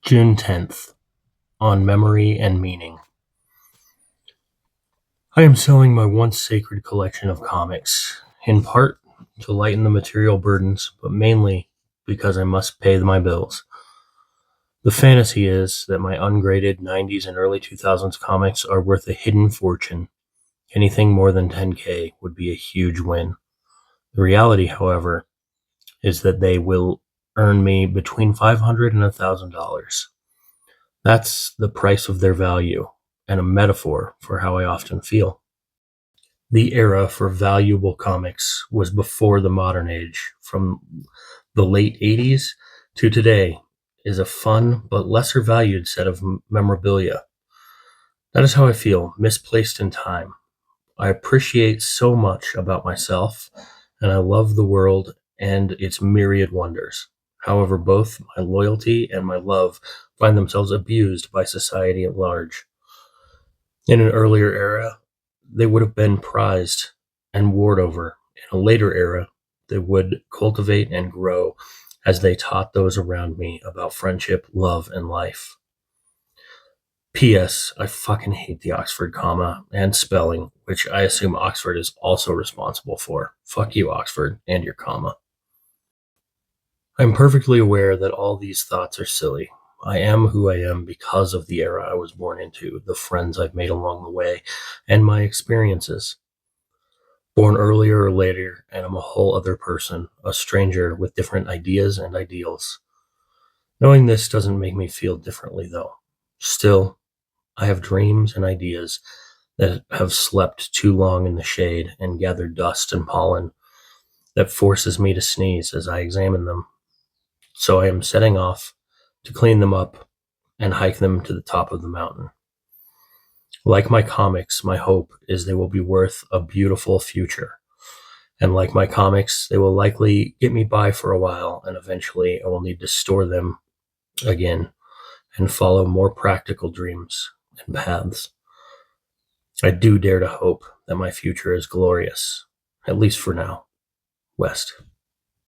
June 10th, on memory and meaning. I am selling my once sacred collection of comics, in part to lighten the material burdens, but mainly because I must pay my bills. The fantasy is that my ungraded 90s and early 2000s comics are worth a hidden fortune. Anything more than 10K would be a huge win. The reality, however, is that they will earn me between $500 and $1,000. That's the price of their value, and a metaphor for how I often feel. The era for valuable comics was before the modern age. From the late 80s to today is a fun but lesser valued set of memorabilia. That is how I feel, misplaced in time. I appreciate so much about myself, and I love the world and its myriad wonders. However, both my loyalty and my love find themselves abused by society at large. In an earlier era, they would have been prized and warred over. In a later era, they would cultivate and grow as they taught those around me about friendship, love, and life. P.S. I fucking hate the Oxford comma and spelling, which I assume Oxford is also responsible for. Fuck you, Oxford, and your comma. I'm perfectly aware that all these thoughts are silly. I am who I am because of the era I was born into, the friends I've made along the way, and my experiences. Born earlier or later, and I'm a whole other person, a stranger with different ideas and ideals. Knowing this doesn't make me feel differently, though. Still, I have dreams and ideas that have slept too long in the shade and gathered dust and pollen that forces me to sneeze as I examine them. So I am setting off to clean them up and hike them to the top of the mountain. Like my comics, my hope is they will be worth a beautiful future. And like my comics, they will likely get me by for a while, and eventually I will need to store them again and follow more practical dreams and paths. I do dare to hope that my future is glorious, at least for now. West.